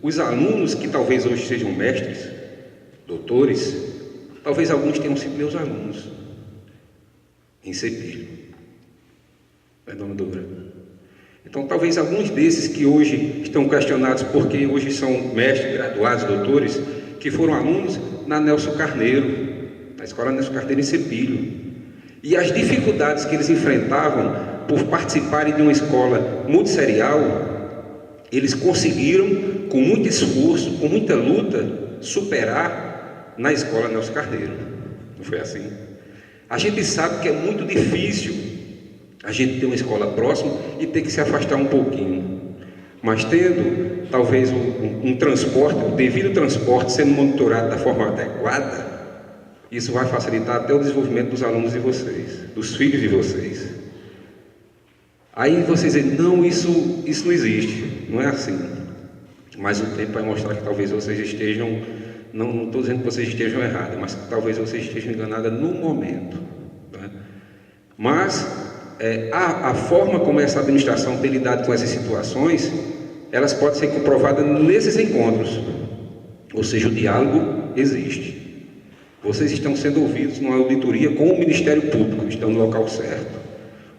Os alunos que talvez hoje sejam mestres, doutores, talvez alguns tenham sido meus alunos em Cepilho. Não é, dona Dora? Então, talvez alguns desses que hoje estão questionados porque hoje são mestres, graduados, doutores, que foram alunos na Nelson Carneiro, na escola Nelson Carneiro em Cepilho. E as dificuldades que eles enfrentavam por participarem de uma escola multisserial, eles conseguiram, com muito esforço, com muita luta, superar na escola Nelson Carneiro. Não foi assim? A gente sabe que é muito difícil a gente ter uma escola próxima e ter que se afastar um pouquinho. Mas tendo, talvez, um transporte, o devido transporte sendo monitorado da forma adequada, isso vai facilitar até o desenvolvimento dos alunos de vocês, dos filhos de vocês. Aí vocês dizem, não, isso não existe, não é assim. Mas o tempo vai mostrar que talvez vocês estejam, não estou dizendo que vocês estejam errados, mas que talvez vocês estejam enganados no momento. Né? Mas a forma como essa administração tem lidado com essas situações, elas podem ser comprovadas nesses encontros. Ou seja, o diálogo existe. Vocês estão sendo ouvidos numa auditoria com o Ministério Público, estão no local certo.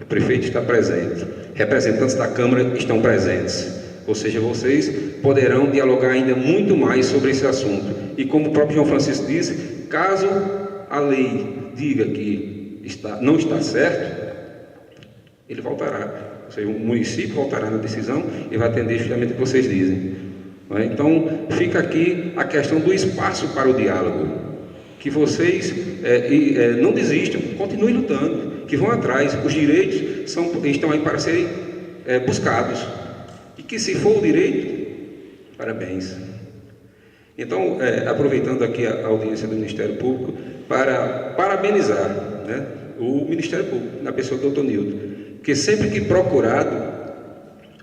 O prefeito está presente, representantes da Câmara estão presentes. Ou seja, vocês poderão dialogar ainda muito mais sobre esse assunto. E como o próprio João Francisco disse, caso a lei diga que não está certo, ele voltará. Ou seja, o município voltará na decisão e vai atender justamente o que vocês dizem. Então, fica aqui a questão do espaço para o diálogo. Que vocês não desistam, continuem lutando, que vão atrás. Os direitos estão aí para serem buscados. E que se for o direito, parabéns. Então, aproveitando aqui a audiência do Ministério Público, para parabenizar, né, o Ministério Público, na pessoa do Dr. Nilton, que sempre que procurado,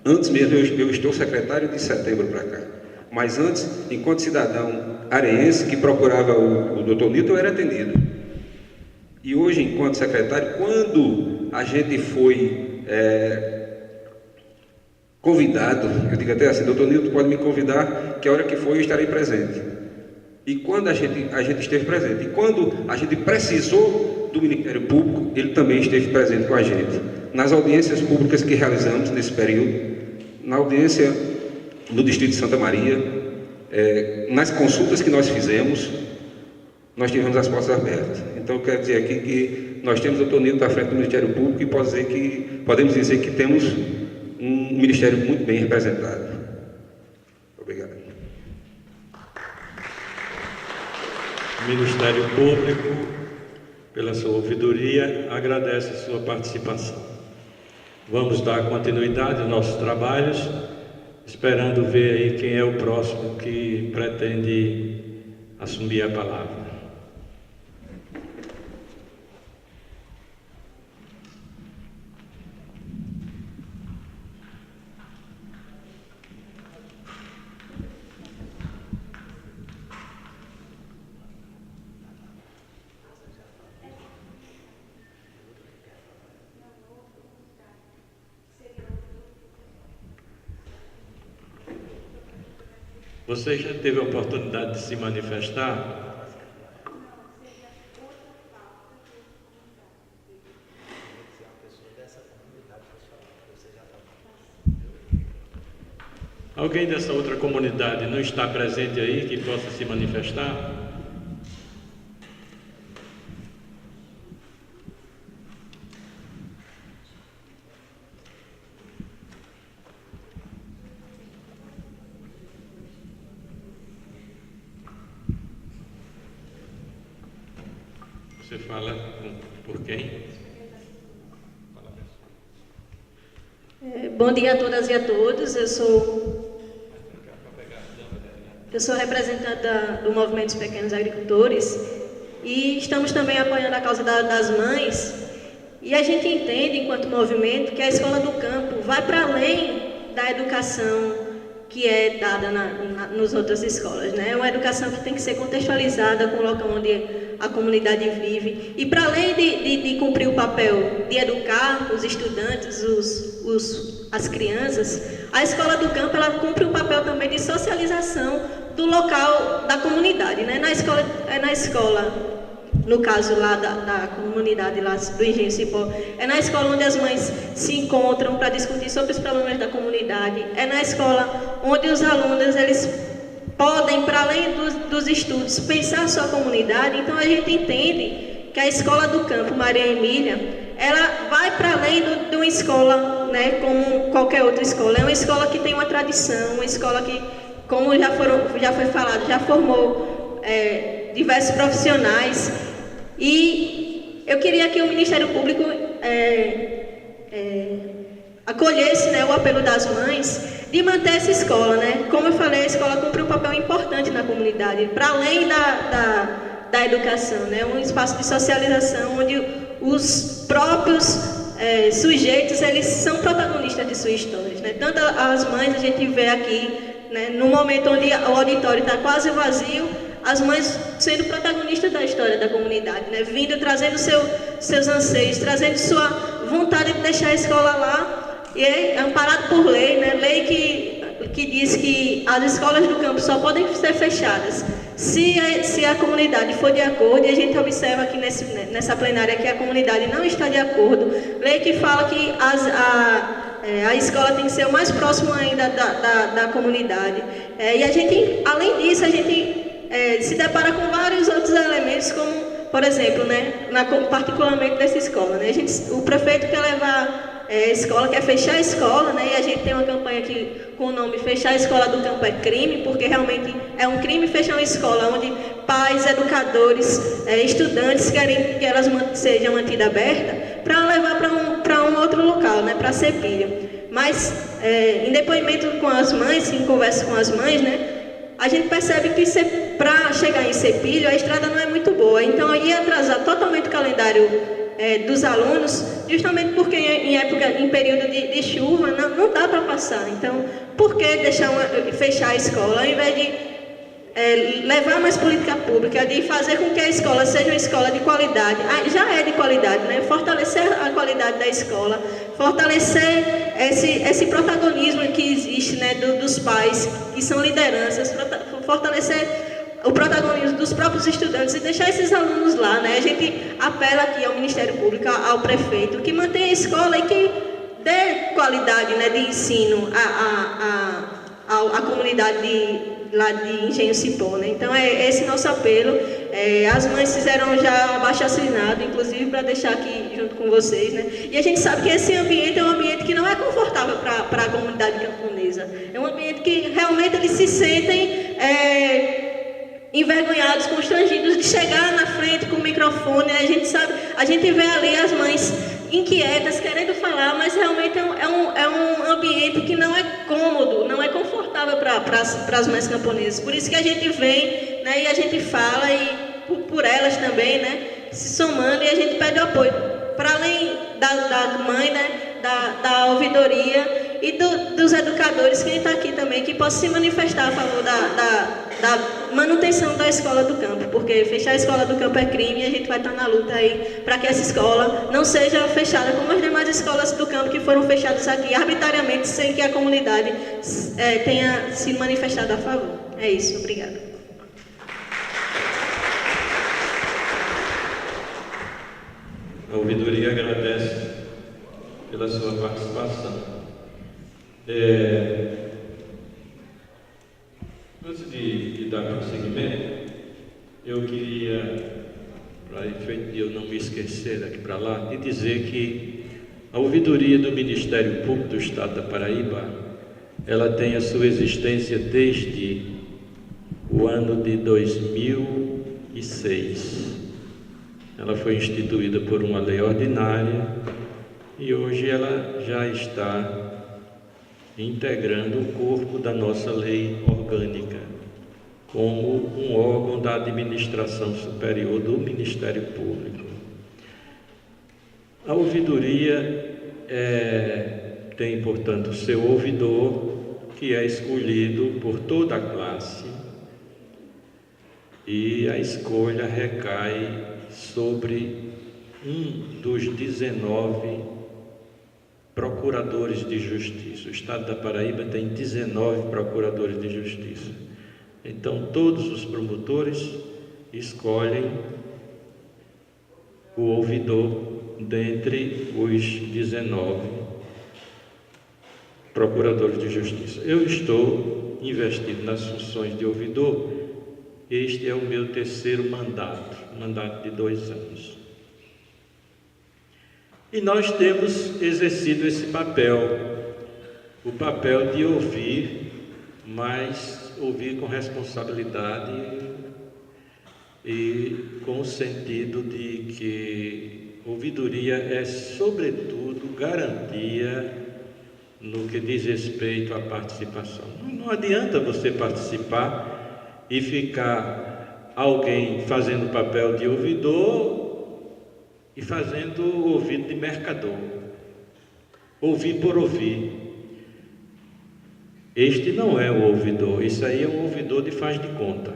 antes mesmo eu estou secretário de setembro para cá, mas antes, enquanto cidadão areense que procurava o Dr. Nilton, eu era atendido. E hoje, enquanto secretário, quando a gente foi convidado, eu digo até assim, Dr. Nilton pode me convidar, que a hora que for eu estarei presente. E quando a gente esteve presente, e quando a gente precisou do Ministério Público, ele também esteve presente com a gente. Nas audiências públicas que realizamos nesse período, na audiência no Distrito de Santa Maria, nas consultas que nós fizemos, nós tivemos as portas abertas. Então, eu quero dizer aqui que nós temos o Dr. Nilton à frente do Ministério Público e podemos dizer que temos um Ministério muito bem representado. Obrigado. O Ministério Público, pela sua ouvidoria, agradece a sua participação. Vamos dar continuidade aos nossos trabalhos, esperando ver aí quem é o próximo que pretende assumir a palavra. Você já teve a oportunidade de se manifestar? Alguém dessa outra comunidade não está presente aí que possa se manifestar? Você fala por quem? Bom dia a todas e a todos. Eu sou representante do Movimento dos Pequenos Agricultores e estamos também apoiando a causa das mães. E a gente entende, enquanto movimento, que a escola do campo vai para além da educação que é dada nas outras escolas, né? É uma educação que tem que ser contextualizada com o local onde a comunidade vive. E para além de cumprir o papel de educar os estudantes, as crianças, a escola do campo ela cumpre o papel também de socialização do local da comunidade, né? Na escola, no caso lá da comunidade lá do Engenho Cipó, é na escola onde as mães se encontram para discutir sobre os problemas da comunidade, é na escola onde os alunos eles podem, para além dos estudos, pensar a sua comunidade. Então a gente entende que a escola do campo Maria Emília, ela vai para além de uma escola, né, como qualquer outra escola. É uma escola que tem uma tradição, uma escola que, como já foi falado, já formou diversos profissionais. E eu queria que o Ministério Público acolhesse, né, o apelo das mães de manter essa escola, né? Como eu falei, a escola cumpre um papel importante na comunidade, para além da educação, né? Um espaço de socialização onde os próprios sujeitos eles são protagonistas de suas histórias, né? Tanto as mães, a gente vê aqui, né, no momento onde o auditório está quase vazio, as mães sendo protagonistas da história da comunidade, né? Vindo, trazendo seus anseios, trazendo sua vontade de deixar a escola lá, e é amparado por lei, né? Lei que diz que as escolas do campo só podem ser fechadas se a comunidade for de acordo, e a gente observa aqui nessa plenária que a comunidade não está de acordo. Lei que fala que a escola tem que ser o mais próximo ainda da comunidade. E a gente, além disso, a gente se depara com vários outros elementos, como, por exemplo, né, particularmente dessa escola, né, o prefeito quer levar a escola, quer fechar a escola, né, e a gente tem uma campanha aqui com o nome Fechar a Escola do Campo é Crime, porque realmente é um crime fechar uma escola onde pais, educadores, estudantes querem que elas sejam mantidas abertas para levar para um outro local, né, para Cepilho. Mas, em depoimento com as mães, em conversa com as mães, né, a gente percebe que para chegar em Cepilho, a estrada não é muito boa. Então, ia atrasar totalmente o calendário dos alunos, justamente porque em período de chuva não dá para passar. Então, por que fechar a escola, ao invés de levar mais política pública, de fazer com que a escola seja uma escola de qualidade? Já é de qualidade, né? Fortalecer a qualidade da escola, fortalecer esse protagonismo que existe, né, dos pais, que são lideranças, fortalecer o protagonismo dos próprios estudantes e deixar esses alunos lá, né? A gente apela aqui ao Ministério Público, ao prefeito, que mantenha a escola e que dê qualidade, né, de ensino à comunidade lá de Engenho Cipó, né? Então é esse nosso apelo. As mães fizeram já abaixo-assinado, inclusive para deixar aqui junto com vocês, né? E a gente sabe que esse ambiente é um ambiente que não é confortável para a comunidade camponesa. É um ambiente que realmente eles se sentem envergonhados, constrangidos de chegar na frente com o microfone. A gente vê ali as mães inquietas, querendo falar, mas realmente é um ambiente que não é cômodo, não é confortável para as mães camponesas. Por isso que a gente vem, né, e a gente fala, e por elas também, né, se somando, e a gente pede o apoio. Para além da mãe, né, da ouvidoria e dos educadores que está aqui também, que possam se manifestar a favor da manutenção da escola do campo, porque fechar a escola do campo é crime, e a gente vai estar na luta aí para que essa escola não seja fechada como as demais escolas do campo que foram fechadas aqui arbitrariamente, sem que a comunidade tenha se manifestado a favor. É isso, obrigada. A ouvidoria agradece pela sua participação. Antes de dar prosseguimento, eu queria, para efeito de eu não me esquecer daqui para lá, de dizer que a ouvidoria do Ministério Público do Estado da Paraíba, ela tem a sua existência desde o ano de 2006. Ela foi instituída por uma lei ordinária e hoje ela já está integrando o corpo da nossa lei orgânica como um órgão da administração superior do Ministério Público. A ouvidoria tem, portanto, seu ouvidor, que é escolhido por toda a classe, e a escolha recai sobre um dos 19 procuradores de justiça. O estado da Paraíba tem 19 procuradores de justiça. Então, todos os promotores escolhem o ouvidor dentre os 19 procuradores de justiça. Eu estou investido nas funções de ouvidor. Este é o meu terceiro mandato de 2 anos. E nós temos exercido esse papel, o papel de ouvir, mas ouvir com responsabilidade e com o sentido de que ouvidoria é, sobretudo, garantia no que diz respeito à participação. Não adianta você participar e ficar alguém fazendo o papel de ouvidor e fazendo o ouvido de mercador. Ouvir por ouvir. Este não é o ouvidor, isso aí é um ouvidor de faz de conta.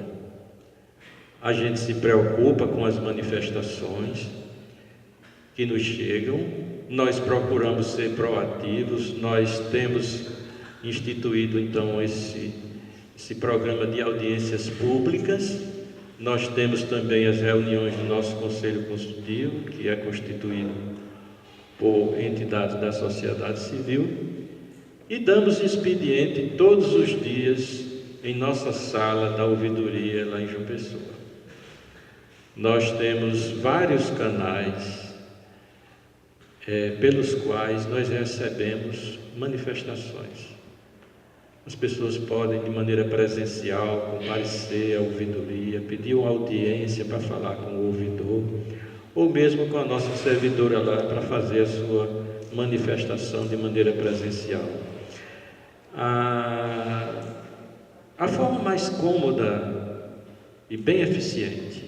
A gente se preocupa com as manifestações que nos chegam, nós procuramos ser proativos, nós temos instituído então esse programa de audiências públicas. Nós temos também as reuniões do nosso Conselho Consultivo, que é constituído por entidades da sociedade civil, e damos expediente todos os dias em nossa sala da ouvidoria lá em João Pessoa. Nós temos vários canais pelos quais nós recebemos manifestações. As pessoas podem, de maneira presencial, comparecer à ouvidoria, pedir uma audiência para falar com o ouvidor, ou mesmo com a nossa servidora lá para fazer a sua manifestação de maneira presencial. A forma mais cômoda e bem eficiente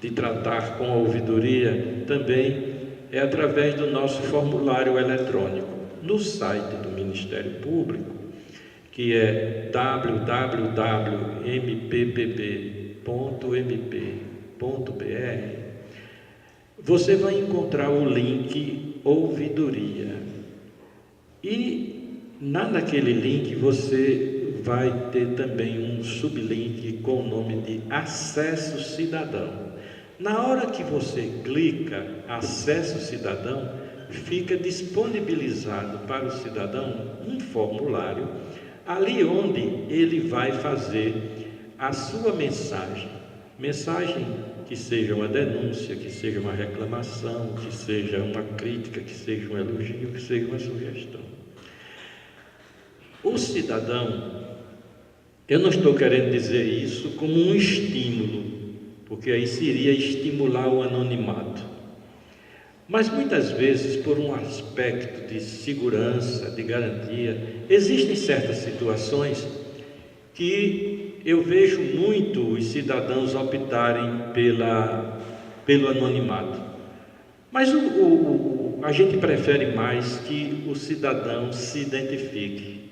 de tratar com a ouvidoria também é através do nosso formulário eletrônico no site do Ministério Público, que é www.mppb.mp.br. Você vai encontrar o link ouvidoria e naquele link você vai ter também um sublink com o nome de acesso cidadão. Na hora que você clica acesso cidadão, fica disponibilizado para o cidadão um formulário ali onde ele vai fazer a sua mensagem que seja uma denúncia, que seja uma reclamação, que seja uma crítica, que seja um elogio, que seja uma sugestão. O cidadão, eu não estou querendo dizer isso como um estímulo, porque aí seria estimular o anonimato. Mas muitas vezes, por um aspecto de segurança, de garantia, existem certas situações que eu vejo muito os cidadãos optarem pelo anonimato. Mas a gente prefere mais que o cidadão se identifique.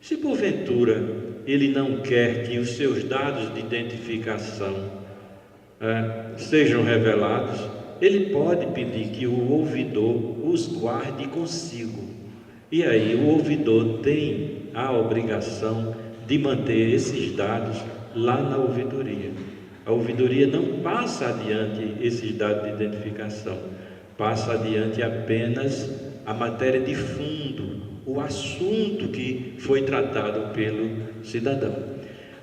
Se porventura ele não quer que os seus dados de identificação sejam revelados, ele pode pedir que o ouvidor os guarde consigo. E aí o ouvidor tem a obrigação de manter esses dados lá na ouvidoria. A ouvidoria não passa adiante esses dados de identificação, passa adiante apenas a matéria de fundo, o assunto que foi tratado pelo cidadão.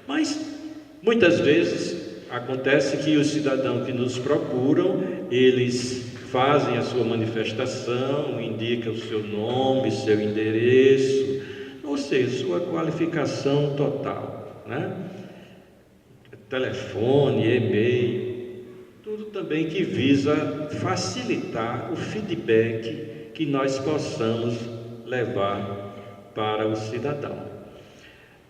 Mas muitas vezes acontece que os cidadãos que nos procuram, eles fazem a sua manifestação, indicam o seu nome, seu endereço, ou seja, sua qualificação total, né? Telefone, e-mail, tudo também que visa facilitar o feedback que nós possamos levar para o cidadão.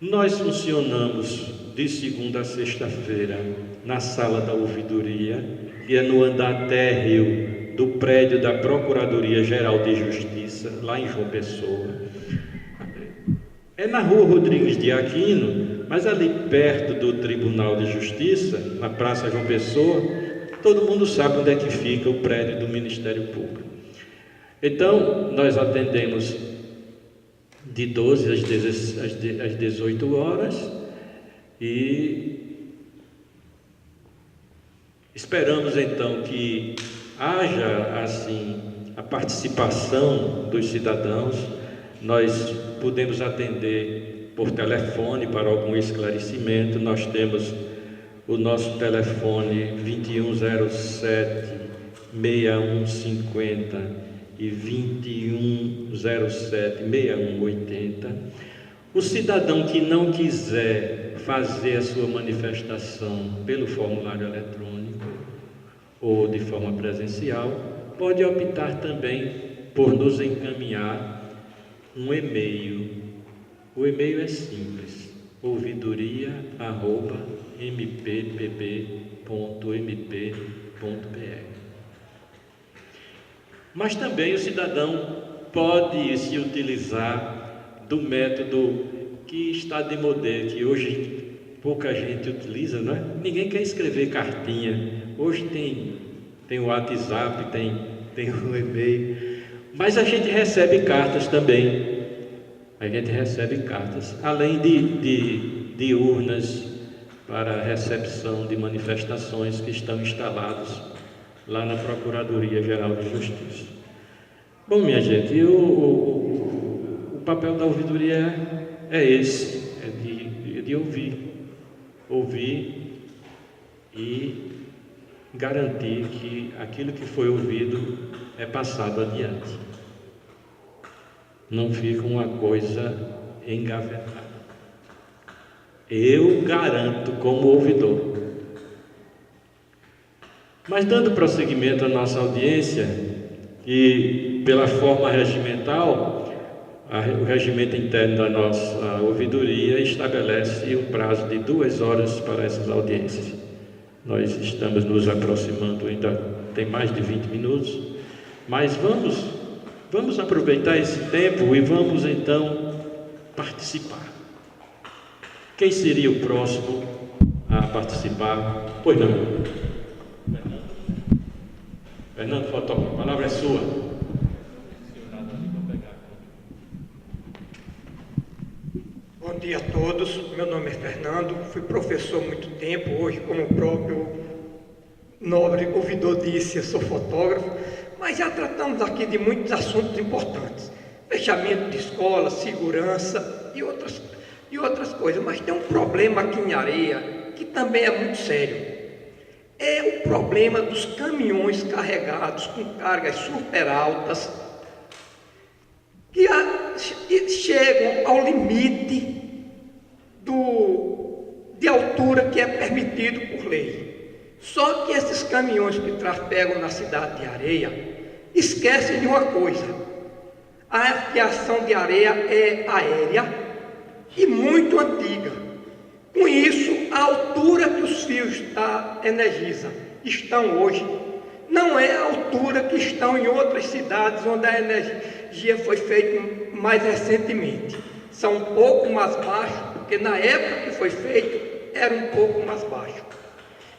Nós funcionamos de segunda a sexta-feira na sala da ouvidoria, que é no andar térreo do prédio da Procuradoria Geral de Justiça, lá em João Pessoa. É na Rua Rodrigues de Aquino, mas ali perto do Tribunal de Justiça, na Praça João Pessoa, todo mundo sabe onde é que fica o prédio do Ministério Público. Então, nós atendemos de 12 às 18 horas e esperamos então que haja assim a participação dos cidadãos. Nós podemos atender por telefone para algum esclarecimento. Nós temos o nosso telefone 2107-6150 e 2107-6180. O cidadão que não quiser fazer a sua manifestação pelo formulário eletrônico ou de forma presencial, pode optar também por nos encaminhar um e-mail. O e-mail é simples: ouvidoria@mppb.mp.br. Mas também o cidadão pode se utilizar do método que está de modé, que hoje pouca gente utiliza, não é? Ninguém quer escrever cartinha. Hoje tem o WhatsApp, tem o e-mail, mas a gente recebe cartas também. A gente recebe cartas, além de urnas para recepção de manifestações que estão instalados lá na Procuradoria-Geral de Justiça. Bom, minha gente, o papel da ouvidoria é esse, é de ouvir e garantir que aquilo que foi ouvido é passado adiante. Não fica uma coisa engavetada. Eu garanto como ouvidor. Mas dando prosseguimento à nossa audiência, e pela forma regimental, o regimento interno da nossa ouvidoria estabelece um prazo de 2 horas para essas audiências. Nós estamos nos aproximando, ainda tem mais de 20 minutos, mas vamos aproveitar esse tempo e vamos então participar. Quem seria o próximo a participar? Pois não. Fernando, fotógrafo, a palavra é sua. Bom dia a todos, meu nome é Fernando, fui professor há muito tempo, hoje, como o próprio nobre ouvidor disse, eu sou fotógrafo, mas já tratamos aqui de muitos assuntos importantes, fechamento de escola, segurança e outras coisas, mas tem um problema aqui em Areia que também é muito sério. É o problema dos caminhões carregados com cargas super altas que chegam ao limite de altura que é permitido por lei. Só que esses caminhões que trafegam na cidade de Areia esquecem de uma coisa: a fiação de areia é aérea e muito antiga. Com isso, a altura que os fios da Energisa estão hoje não é a altura que estão em outras cidades onde a energia foi feita mais recentemente. São um pouco mais baixos, porque na época que foi feito era um pouco mais baixo.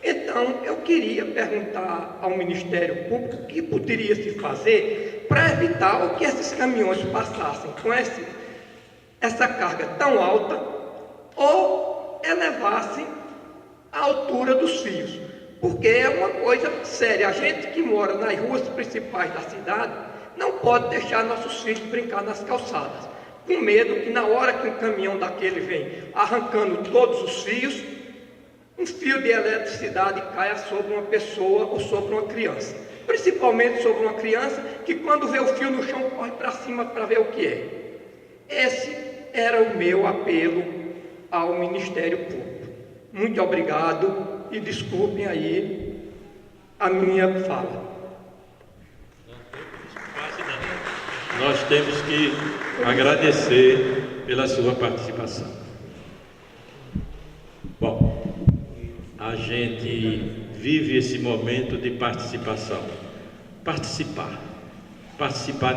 Então, eu queria perguntar ao Ministério Público o que poderia se fazer para evitar que esses caminhões passassem com essa carga tão alta ou elevassem a altura dos fios, porque é uma coisa séria. A gente que mora nas ruas principais da cidade não pode deixar nossos filhos brincar nas calçadas, com medo que na hora que um caminhão daquele vem arrancando todos os fios, um fio de eletricidade caia sobre uma pessoa ou sobre uma criança, principalmente sobre uma criança que quando vê o fio no chão corre para cima para ver o que é. Esse era o meu apelo ao Ministério Público. Muito obrigado e desculpem aí a minha fala. Nós temos que agradecer pela sua participação. Bom, a gente vive esse momento de participação. Participar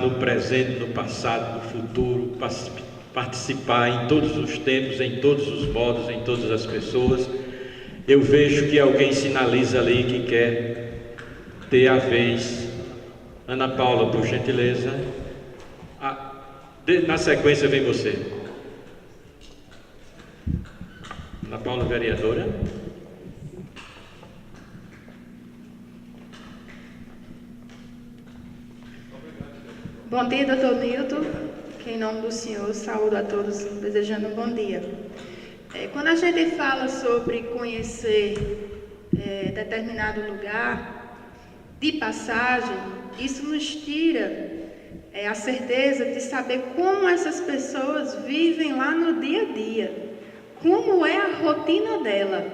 no presente, no passado, no futuro, participar em todos os tempos, em todos os modos, em todas as pessoas. Eu vejo que alguém sinaliza ali que quer ter a vez. Ana Paula, por gentileza. Na sequência vem você. Ana Paula, vereadora. Bom dia, doutor Milton. Que em nome do Senhor, saúdo a todos, desejando um bom dia. Quando a gente fala sobre conhecer determinado lugar, de passagem, isso nos tira a certeza de saber como essas pessoas vivem lá no dia a dia, como é a rotina dela.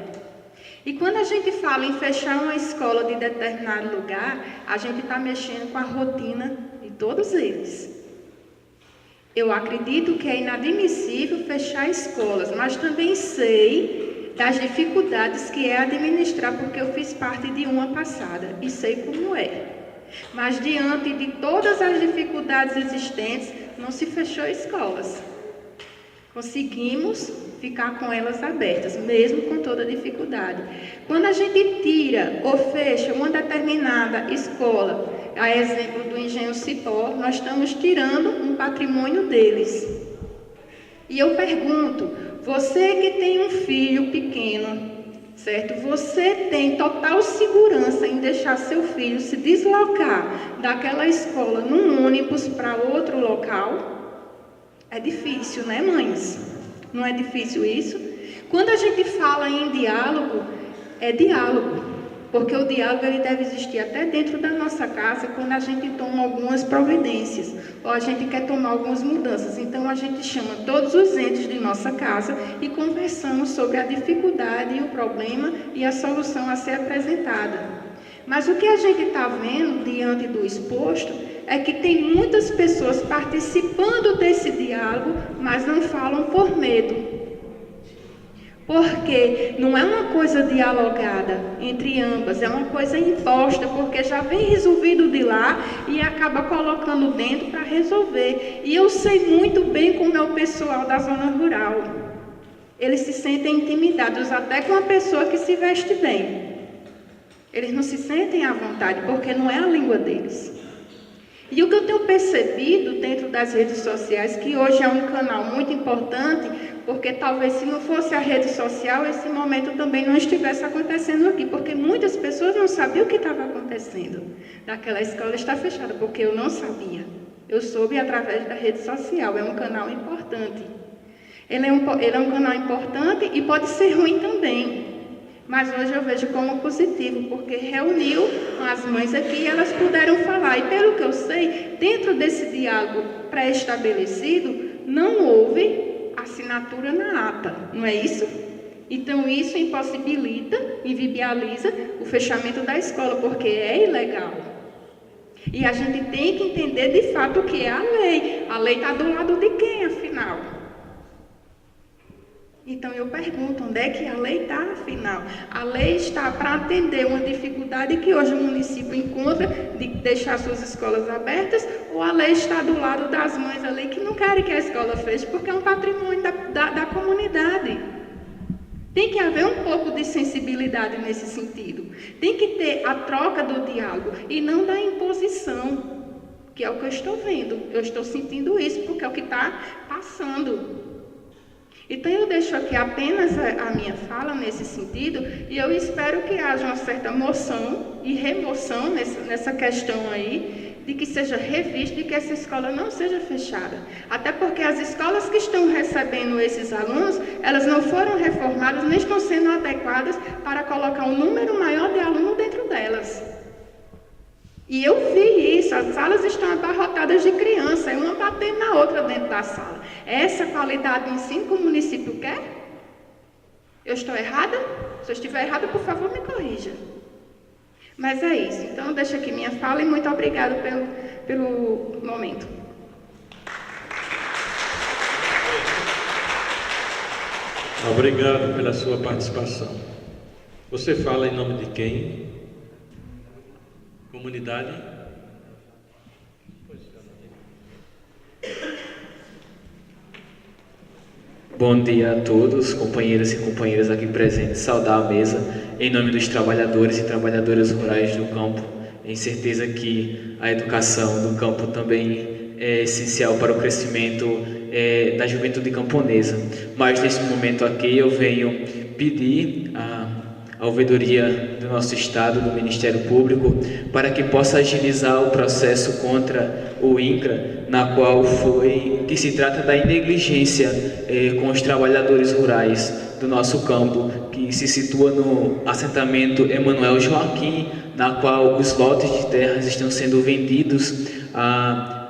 E quando a gente fala em fechar uma escola de determinado lugar, a gente está mexendo com a rotina de todos eles. Eu acredito que é inadmissível fechar escolas, mas também sei das dificuldades que é administrar, porque eu fiz parte de uma passada e sei como é. Mas diante de todas as dificuldades existentes, não se fechou escolas. Conseguimos ficar com elas abertas, mesmo com toda dificuldade. Quando a gente tira ou fecha uma determinada escola, a exemplo do Engenho Cipó, nós estamos tirando um patrimônio deles. E eu pergunto, você que tem um filho pequeno, certo? Você tem total segurança em deixar seu filho se deslocar daquela escola num ônibus para outro local? É difícil, né, mães? Não é difícil isso? Quando a gente fala em diálogo, é diálogo. Porque o diálogo ele deve existir até dentro da nossa casa, quando a gente toma algumas providências, ou a gente quer tomar algumas mudanças. Então, a gente chama todos os entes de nossa casa e conversamos sobre a dificuldade e o problema e a solução a ser apresentada. Mas o que a gente está vendo diante do exposto é que tem muitas pessoas participando desse diálogo, mas não falam por medo. Porque não é uma coisa dialogada entre ambas, é uma coisa imposta, porque já vem resolvido de lá e acaba colocando dentro para resolver. E eu sei muito bem como é o pessoal da zona rural. Eles se sentem intimidados até com a pessoa que se veste bem. Eles não se sentem à vontade, porque não é a língua deles. E o que eu tenho percebido dentro das redes sociais, que hoje é um canal muito importante, porque talvez se não fosse a rede social, esse momento também não estivesse acontecendo aqui, porque muitas pessoas não sabiam o que estava acontecendo. Daquela escola está fechada, porque eu não sabia. Eu soube através da rede social, é um canal importante. Ele é um canal importante e pode ser ruim também. Mas hoje eu vejo como positivo, porque reuniu as mães aqui e elas puderam falar. E pelo que eu sei, dentro desse diálogo pré-estabelecido, não houve assinatura na ata, não é isso? Então isso impossibilita, inviabiliza o fechamento da escola, porque é ilegal. E a gente tem que entender de fato o que é a lei. A lei está do lado de quem, afinal? Então eu pergunto, onde é que a lei está, afinal? A lei está para atender uma dificuldade que hoje o município encontra de deixar suas escolas abertas, ou a lei está do lado das mães ali que não querem que a escola feche, porque é um patrimônio da comunidade. Tem que haver um pouco de sensibilidade nesse sentido. Tem que ter a troca do diálogo e não da imposição, que é o que eu estou vendo. Eu estou sentindo isso, porque é o que está passando. Então eu deixo aqui apenas a minha fala nesse sentido e eu espero que haja uma certa moção e remoção nessa questão aí, de que seja revista e que essa escola não seja fechada. Até porque as escolas que estão recebendo esses alunos, elas não foram reformadas, nem estão sendo adequadas para colocar um número maior de alunos dentro delas. E eu vi isso, as salas estão abarrotadas de crianças, uma batendo na outra dentro da sala. É essa qualidade de ensino que o município quer? Eu estou errada? Se eu estiver errada, por favor, me corrija. Mas é isso. Então, eu deixo aqui minha fala e muito obrigada pelo momento. Obrigado pela sua participação. Você fala em nome de quem? Comunidade? Bom dia a todos, companheiros e companheiras aqui presentes. Saudar a mesa em nome dos trabalhadores e trabalhadoras rurais do campo. Tenho certeza que a educação do campo também é essencial para o crescimento da juventude camponesa. Mas nesse momento aqui eu venho pedir a ouvidoria do nosso Estado, do Ministério Público, para que possa agilizar o processo contra o INCRA, na qual que se trata da negligência com os trabalhadores rurais do nosso campo, que se situa no assentamento Emanuel Joaquim, na qual os lotes de terras estão sendo vendidos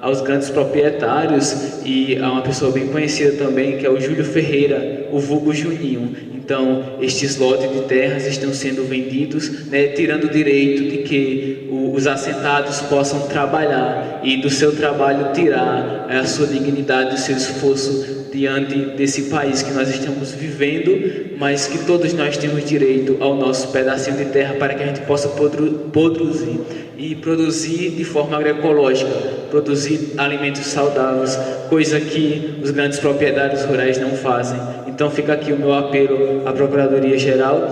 aos grandes proprietários e a uma pessoa bem conhecida também, que é o Júlio Ferreira, o vulgo Juninho. Então, estes lotes de terras estão sendo vendidos, né, tirando o direito de que os assentados possam trabalhar e do seu trabalho tirar a sua dignidade, o seu esforço diante desse país que nós estamos vivendo, mas que todos nós temos direito ao nosso pedacinho de terra para que a gente possa produzir e produzir de forma agroecológica, produzir alimentos saudáveis, coisa que os grandes proprietários rurais não fazem. Então fica aqui o meu apelo à Procuradoria-Geral,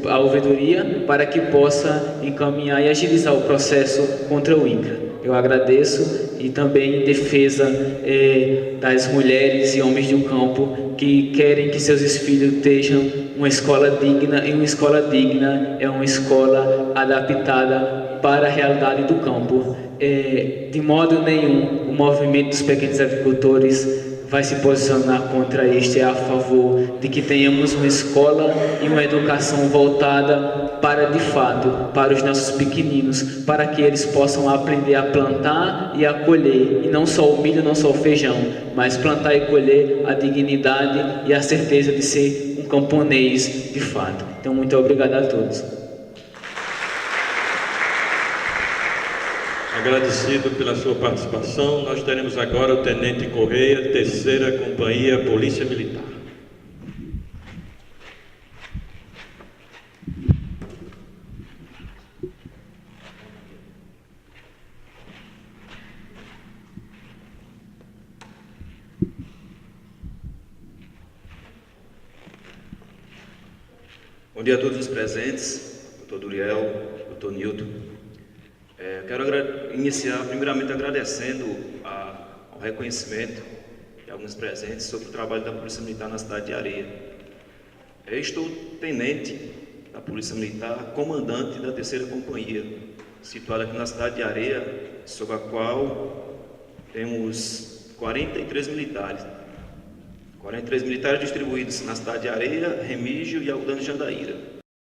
à ouvidoria, para que possa encaminhar e agilizar o processo contra o INCRA. Eu agradeço e também em defesa das mulheres e homens do campo que querem que seus filhos estejam uma escola digna, e uma escola digna é uma escola adaptada para a realidade do campo. De modo nenhum, o movimento dos pequenos agricultores vai se posicionar contra este, a favor de que tenhamos uma escola e uma educação voltada para, de fato, para os nossos pequeninos, para que eles possam aprender a plantar e a colher, e não só o milho, não só o feijão, mas plantar e colher a dignidade e a certeza de ser um camponês de fato. Então, muito obrigado a todos. Agradecido pela sua participação, nós teremos agora o Tenente Correia, 3ª Companhia Polícia Militar. Bom dia a todos os presentes, doutor Duriel, doutor Nilton. Quero iniciar primeiramente agradecendo ao reconhecimento de alguns presentes sobre o trabalho da Polícia Militar na cidade de Areia. Eu estou tenente da Polícia Militar, comandante da 3ª Companhia, situada aqui na cidade de Areia, sobre a qual temos 43 militares. 43 militares distribuídos na cidade de Areia, Remígio e Algodão de Jandaíra.